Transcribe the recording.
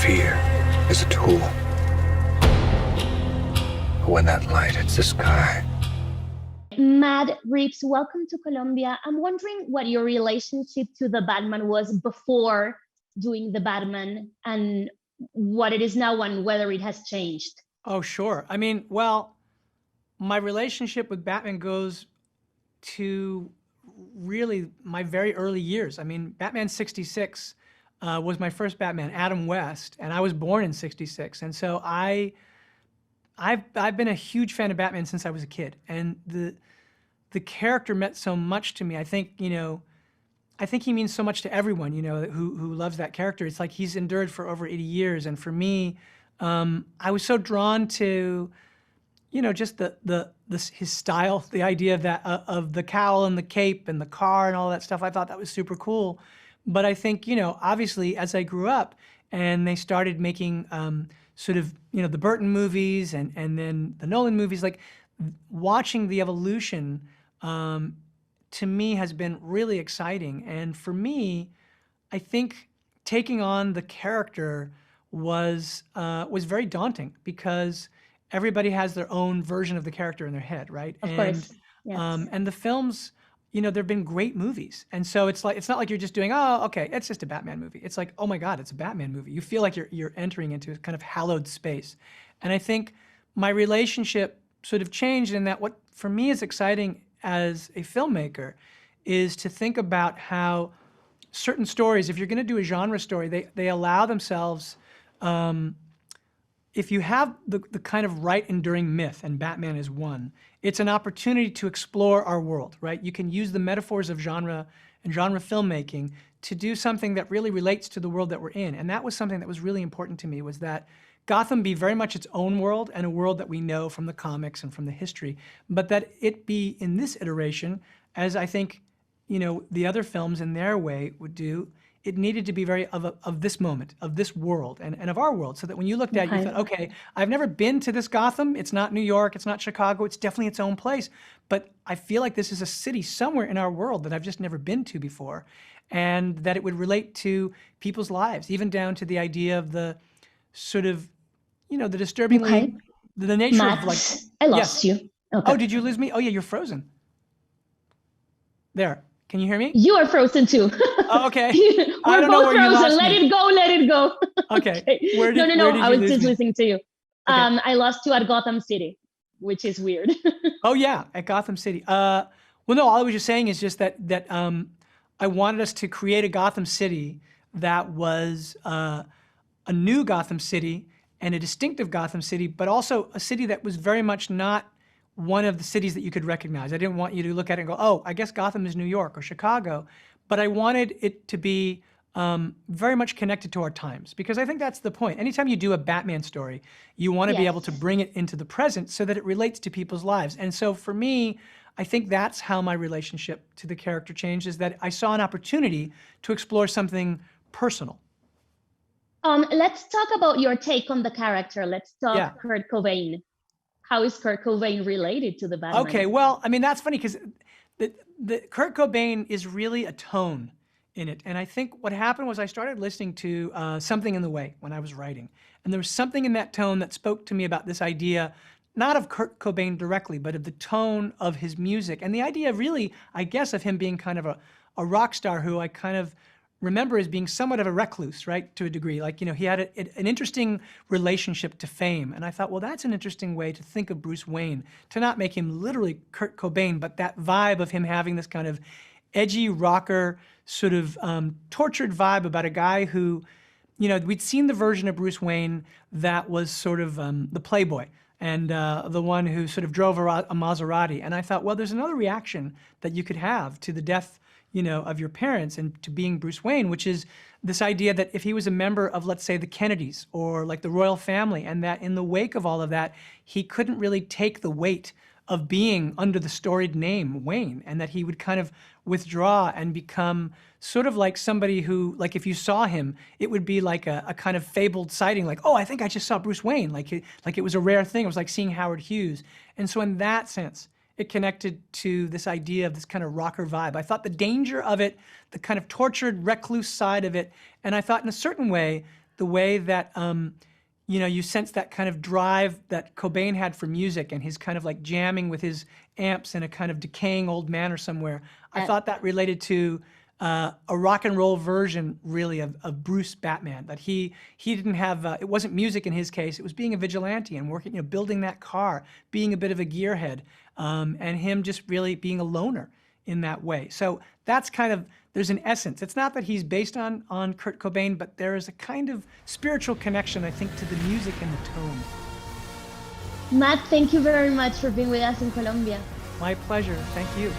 fear is a tool. But when that light hits the sky, Matt Reeves, welcome to Colombia. I'm wondering what your relationship to the Batman was before doing the Batman and what it is now and whether it has changed. Oh, sure. I mean, well, my relationship with Batman goes to really my very early years. I mean, Batman 66 was my first Batman, Adam West, and I was born in 66. And so I've been a huge fan of Batman since I was a kid. And the character meant so much to me. I think, I think he means so much to everyone, who loves that character. It's like he's endured for over 80 years. And for me, I was so drawn to, just his style, the idea of that, of the cowl and the cape and the car and all that stuff. I thought that was super cool. But I think, obviously as I grew up and they started making sort of, the Burton movies and then the Nolan movies, like watching the evolution to me has been really exciting. And for me, I think taking on the character was very daunting because everybody has their own version of the character in their head, right? Of course, yes. And the films, there've been great movies. And so it's not like you're just doing, oh, okay, it's just a Batman movie. It's like, oh my God, it's a Batman movie. You feel like you're entering into a kind of hallowed space. And I think my relationship sort of changed in that what for me is exciting as a filmmaker is to think about how certain stories, if you're going to do a genre story, they allow themselves, if you have the kind of right enduring myth, and Batman is one, it's an opportunity to explore our world, right? You can use the metaphors of genre and genre filmmaking to do something that really relates to the world that we're in. And that was something that was really important to me, was that Gotham be very much its own world and a world that we know from the comics and from the history, but that it be in this iteration, as I think, the other films in their way would do, it needed to be very of this moment, of this world, and of our world, so that when you looked at it, you thought, okay, I've never been to this Gotham. It's not New York. It's not Chicago. It's definitely its own place. But I feel like this is a city somewhere in our world that I've just never been to before, and that it would relate to people's lives, even down to the idea of the sort of, the disturbingly, the nature Matt, of like. I lost you. Okay. Oh, did you lose me? Oh yeah, you're frozen. There. Can you hear me? You are frozen too. Oh, okay. We're both frozen. Let it go. Let it go. Okay. No. I was just listening to you. Okay. I lost you at Gotham City, which is weird. Oh yeah, at Gotham City. Well, no, all I was just saying is just that I wanted us to create a Gotham City that was a new Gotham City and a distinctive Gotham City, but also a city that was very much not one of the cities that you could recognize. I didn't want you to look at it and go, oh, I guess Gotham is New York or Chicago, but I wanted it to be very much connected to our times, because I think that's the point. Anytime you do a Batman story, you want to be able to bring it into the present so that it relates to people's lives. And so for me, I think that's how my relationship to the character changed, is that I saw an opportunity to explore something personal. Let's talk about your take on the character. Let's talk Kurt Cobain. How is Kurt Cobain related to the Batman? Okay, well, I mean, that's funny because the Kurt Cobain is really a tone in it. And I think what happened was I started listening to Something in the Way when I was writing. And there was something in that tone that spoke to me about this idea, not of Kurt Cobain directly, but of the tone of his music. And the idea really, I guess, of him being kind of a rock star who I kind of remember as being somewhat of a recluse, right, to a degree. Like, he had an interesting relationship to fame. And I thought, well, that's an interesting way to think of Bruce Wayne, to not make him literally Kurt Cobain, but that vibe of him having this kind of edgy rocker, sort of tortured vibe about a guy who, we'd seen the version of Bruce Wayne that was sort of the playboy and the one who sort of drove a Maserati. And I thought, well, there's another reaction that you could have to the death of your parents and to being Bruce Wayne, which is this idea that if he was a member of, let's say, the Kennedys or like the royal family, and that in the wake of all of that, he couldn't really take the weight of being under the storied name Wayne, and that he would kind of withdraw and become sort of like somebody who, like if you saw him, it would be like a kind of fabled sighting, like, oh, I think I just saw Bruce Wayne, like it was a rare thing. It was like seeing Howard Hughes. And so in that sense, it connected to this idea of this kind of rocker vibe. I thought the danger of it, the kind of tortured, recluse side of it, and I thought in a certain way the way that, you sense that kind of drive that Cobain had for music and his kind of like jamming with his amps in a kind of decaying old manor somewhere. I thought that related to a rock and roll version, really, of Bruce Batman. That he didn't have, it wasn't music in his case, it was being a vigilante and working, building that car, being a bit of a gearhead, and him just really being a loner in that way. So that's kind of, there's an essence. It's not that he's based on Kurt Cobain, but there is a kind of spiritual connection, I think, to the music and the tone. Matt, thank you very much for being with us in Colombia. My pleasure. Thank you.